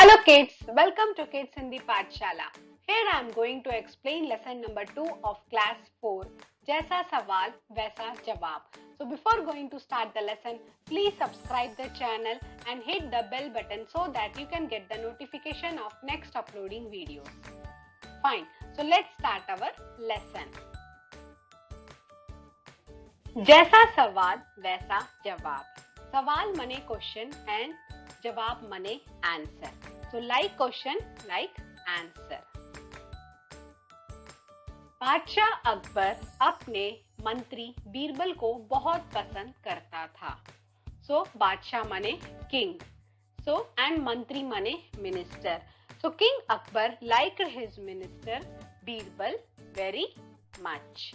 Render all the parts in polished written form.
Hello kids, welcome to Kids Hindi Pathshala. Here I am going to explain lesson number 2 of class 4. जैसा सवाल वैसा जवाब. So before going to start the lesson, please subscribe the channel and hit the bell button so that you can get the notification of next uploading videos. Fine. So let's start our lesson. जैसा सवाल वैसा जवाब. सवाल मने question and जवाब मने answer. So like question, like answer. बादशाह अकबर अपने मंत्री बीरबल को बहुत पसंद करता था. So बादशाह मने king. So and मंत्री मने minister. So King Akbar liked his minister Birbal very much.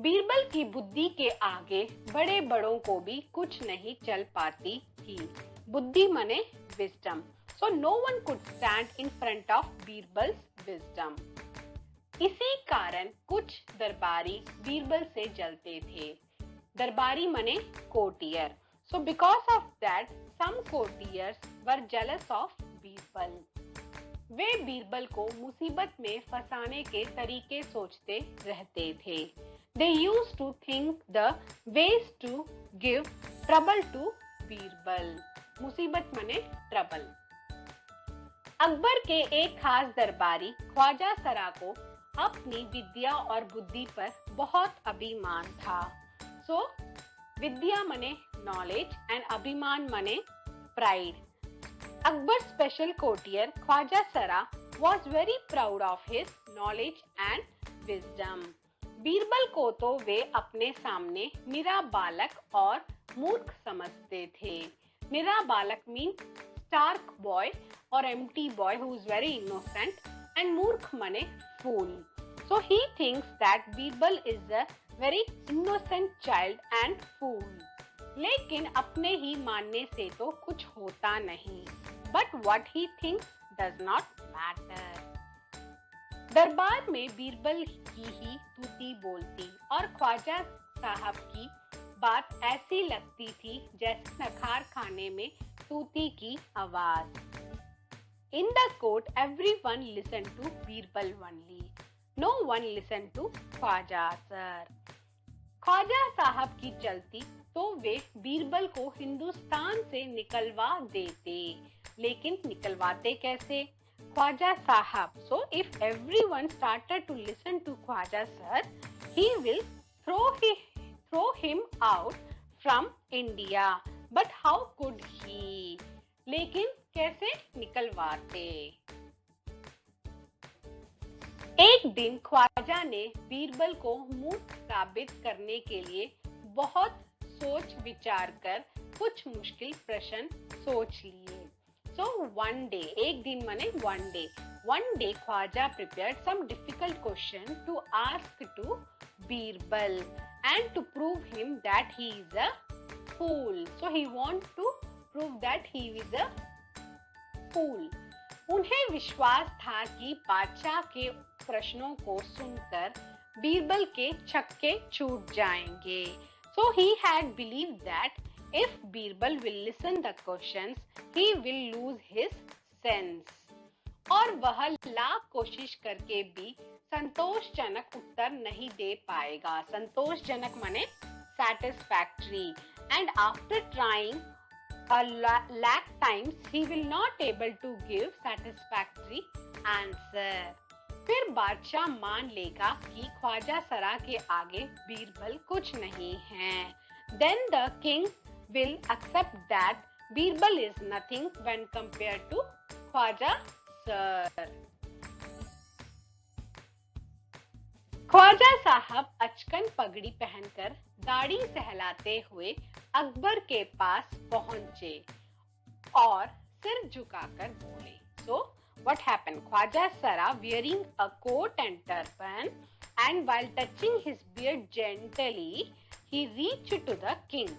Birbal की बुद्धि के आगे बड़े बड़ों को भी कुछ नहीं चल पाती थी. बुद्धि मने wisdom. So no one could stand in front of बीरबल's wisdom. इसी कारण कुछ दरबारी बीरबल से जलते थे. दरबारी मने courtier. So because of that, some courtiers were jealous of Birbal. वे बीरबल को मुसीबत में फंसाने के तरीके सोचते रहते थे. They used to think the ways to give trouble to Birbal. मुसीबत मने ट्रबल. अकबर के एक खास दरबारी ख्वाजा सरा को अपनी विद्या और बुद्धि पर बहुत अभिमान था. सो विद्या मने नॉलेज एंड अभिमान मने pride. Akbar special courtier Khwaja Sara was very proud of his knowledge and wisdom. Birbal को तो वे अपने सामने मेरा बालक और मूर्ख समझते थे. मेरा बालक means stark boy or empty boy who is very innocent, and मूर्ख मने fool. So he thinks that Birbal is a very innocent child and fool. लेकिन अपने ही मानने से तो कुछ होता नहीं. But what he thinks does not matter. दरबार में बीरबल की ही तूती बोलती और ख्वाजा साहब की बात ऐसी लगती थी जैसे नखार खाने में तूती की आवाज. In the court, everyone listened to Birbal only. No one listened to Khwaja sir. Khwaja sahab की चलती तो वे बीरबल को हिंदुस्तान से निकलवा देते. लेकिन निकलवाते कैसे? Khwaja Sahab. So if everyone started to listen to Khwaja sir, he will throw him out from India. But how could he? लेकिन कैसे निकलवाते? एक दिन ख्वाजा ने बीरबल को मूर्ख साबित करने के लिए बहुत सोच विचार कर कुछ मुश्किल प्रश्न सोच लिए. So one day, एक दिन मने one day Khwaja prepared some difficult question to ask to Birbal and to prove him that he is a fool. So he want to prove that he is a fool. उन्हें विश्वास था कि बादशाह के प्रश्नों को सुनकर बीरबल के छक्के छूट जाएंगे. So he had believed that if Birbal will listen the questions, he will lose his sense. और वह लाख कोशिश करके भी संतोषजनक उत्तर नहीं दे पाएगा. संतोषजनक माने satisfactory. And after trying a lakh times, he will not able to give satisfactory answer. फिर बादशाह मान लेगा कि ख्वाजा सरा के आगे बीरबल कुछ नहीं है. Then the king will accept that Birbal is nothing when compared to Khwaja sir. Khwaja sahab अचकन पगड़ी पहनकर दाढ़ी सहलाते हुए अकबर के पास पहुंचे और सिर झुकाकर बोले. So what happened? ख्वाजा सरा wearing a coat and turban, and while touching his beard gently, he reached to the king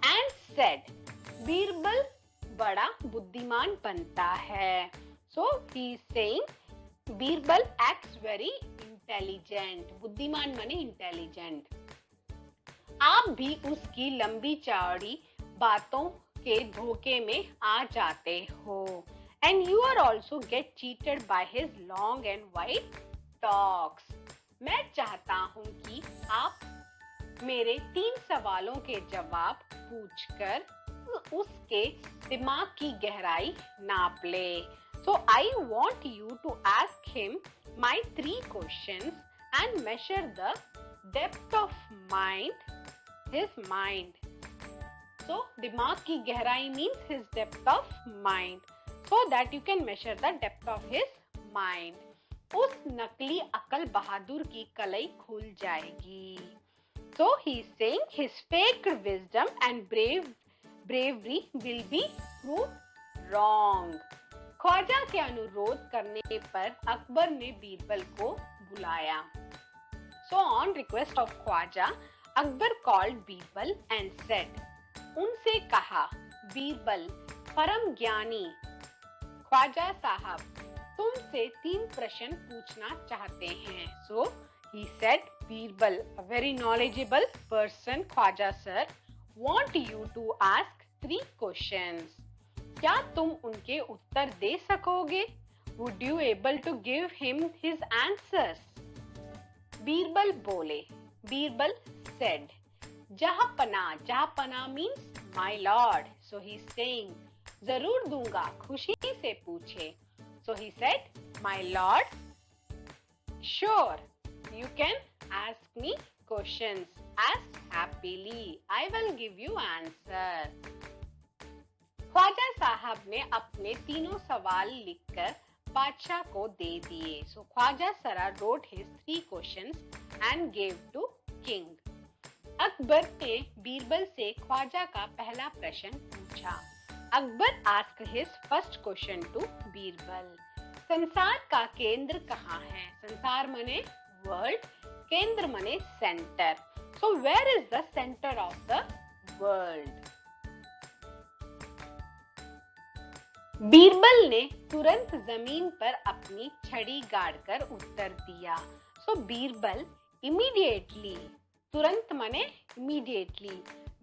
and said, Birbal बड़ा बुद्धिमान बनता है. So he is saying Birbal acts very intelligent. बुद्धिमान माने intelligent. आप भी उसकी लंबी चौड़ी बातों उसके धोखे में आ जाते हो। And you are also get cheated by his long and wide talks. मैं चाहता हूँ कि आप मेरे 3 सवालों के जवाब पूछकर उसके दिमाग की गहराई नाप ले। So I want you to ask him my 3 questions and measure the depth of his mind. So दिमाग की गहराई means his depth of mind, so that you can measure the depth of his mind. उस नकली अकल बहादुर की कलई खुल जाएगी. So he is saying his faked wisdom and bravery will be proved wrong. Khwaja के अनुरोध करने पर अकबर ने बीरबल को बुलाया. So on request of Khwaja, Akbar called Birbal and said, उनसे कहा, बीरबल परम ज्ञानी ख्वाजा साहब तुमसे 3 प्रश्न पूछना चाहते हैं. So he said, Birbal, a very knowledgeable person, Khwaja sir, want you to ask 3 questions. क्या तुम उनके उत्तर दे सकोगे? Would you able to give him his answers? Birbal बोले. Birbal said, जहापना means my lord. So he is saying, जरूर दूंगा, खुशी से पूछे. So he said, my lord, sure, you can ask me questions. Ask happily. I will give you answer. Khwaja Sahab ने अपने 3 सवाल लिखकर बादशाह को दे दिए. So ख्वाजा सरा wrote his 3 questions and gave to king. Akbar ने बीरबल से ख्वाजा का पहला प्रश्न पूछा. Akbar asked his first question to Birbal. संसार का केंद्र कहाँ है? संसार मने वर्ल्ड, केंद्र मने centre. So where is the center of the world? Birbal ने तुरंत जमीन पर अपनी छड़ी गाड़कर उत्तर दिया. So बीरबल immediately, तुरंत मने immediately,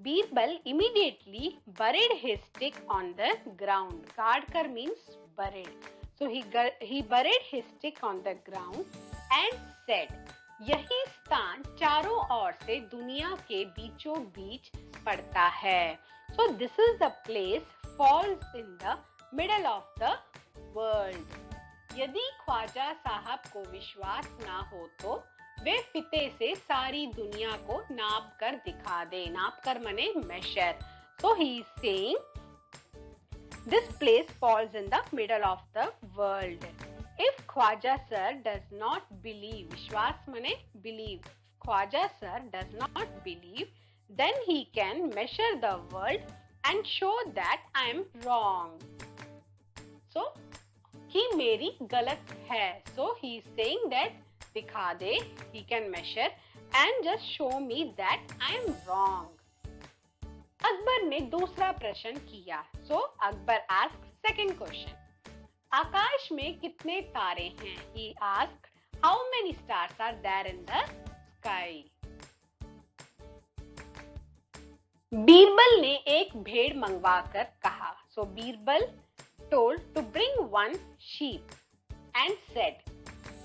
Birbal immediately buried his stick on the ground. गाड़कर means buried. So he buried his stick on the ground and said, यही स्थान चारों ओर से दुनिया के बीचों बीच पड़ता है. So this is the place falls in the middle of the world. यदि ख्वाजा साहब को विश्वास ना हो तो वे फिते से सारी दुनिया को नाप कर दिखा दे. नाप कर मने measure. So he is saying this place falls in the middle of the world. If Khwaja sir does not believe, विश्वास मने believe, Khwaja sir does not believe, then he can measure the world and show that I am wrong. So कि मेरी गलत है. So he is saying that दिखा दे, he can measure and just show me that I am wrong. Akbar ने दूसरा प्रश्न किया. So Akbar asked second question. आकाश में कितने तारे हैं? He asked, how many stars are there in the sky? Birbal ने एक भेड़ मंगवाकर कहा. So Birbal told to bring one sheep and said,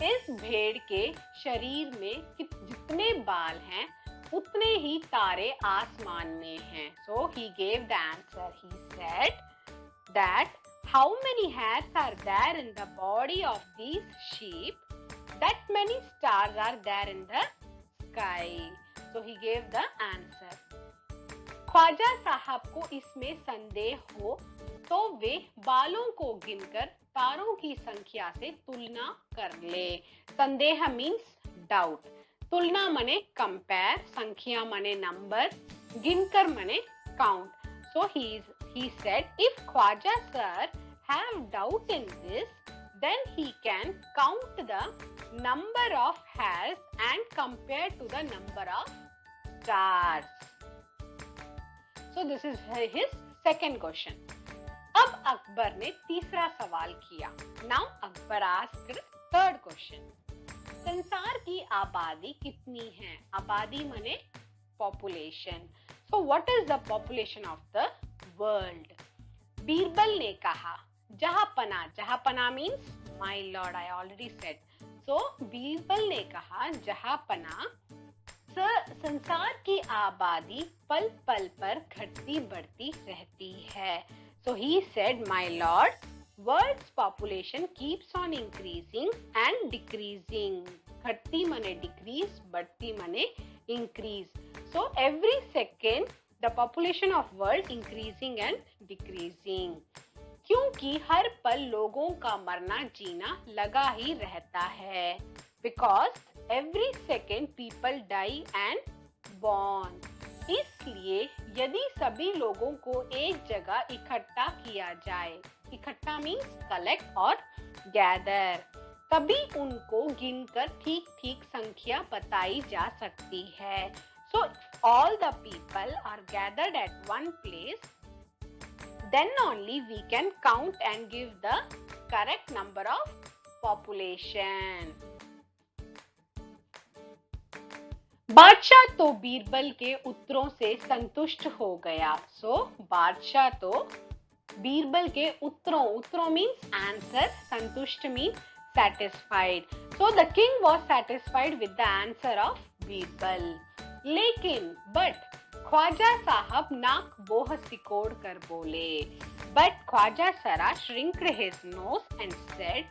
इस भेड़ के शरीर में जितने बाल हैं उतने ही तारे आसमान में हैं. So he gave the answer. He said that how many hairs are there in the body of these sheep, that many stars are there in the sky. So he gave the answer. Khwaja Sahab को इसमें संदेह हो तो वे बालों को गिनकर तारों की संख्या से तुलना कर ले. संदेह means doubt. तुलना मने compare, संख्या मने number, गिनकर मने count. So he said, if Khwaja sir have doubt in this, then he can count the number of hairs and compare to the number of stars. So this is his second question. अब अकबर ने तीसरा सवाल किया. Now Akbar asked third question. संसार की आबादी कितनी है? आबादी मने population. So what is the population of the world. Birbal ने कहा, जहापना, जहापना means my lord, I already said. So Birbal ने कहा, जहापना, संसार की आबादी पल पल पर घटती बढ़ती रहती है. So he said, my lord, world's population keeps on increasing and decreasing. घटती मने decrease, बढ़ती मने increase. So every second the population of world increasing and decreasing. क्योंकि हर पल लोगों का मरना जीना लगा ही रहता है. Because every second people die and born. इसलिए यदि सभी लोगों को एक जगह इकट्ठा किया जाए, इकट्ठा मीन्स कलेक्ट और गैदर, तभी उनको गिनकर ठीक ठीक संख्या बताई जा सकती है. So all the people are gathered at one place, then only we can count and give the correct number of population. बादशाह तो बीरबल के उत्तरों से संतुष्ट हो गया. सो बादशाह तो बीरबल के उत्तरों मीन्स आंसर, संतुष्ट means satisfied. So the king was satisfied with the answer of Birbal. लेकिन बट ख्वाजा साहब नाक बोह सिकोड़ कर बोले. बट ख्वाजा सरा shrinked his nose and said,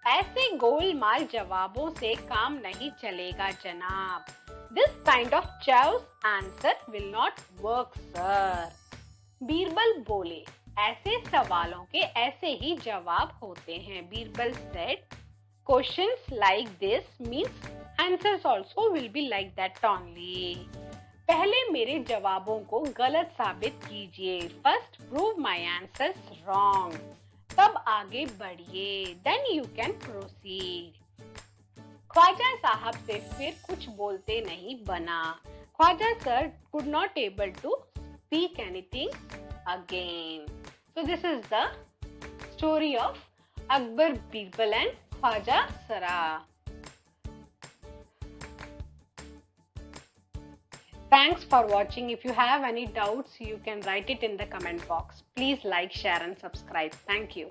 ऐसे गोलमाल जवाबों से काम नहीं चलेगा जनाब. This kind of choice answer will not work, sir. Birbal बोले, ऐसे सवालों के ऐसे ही जवाब होते हैं. Birbal said, questions like this means answers also will be like that only. पहले मेरे जवाबों को गलत साबित कीजिए. First prove my answers wrong. तब आगे बढ़िए. Then you can proceed. Khwaja Sahab से फिर कुछ बोलते नहीं बना. Khwaja sir could not able to speak anything again. So this is the story of Akbar, Birbal and Khwaja Sara. Thanks for watching. If you have any doubts, you can write it in the comment box. Please like, share and subscribe. Thank you.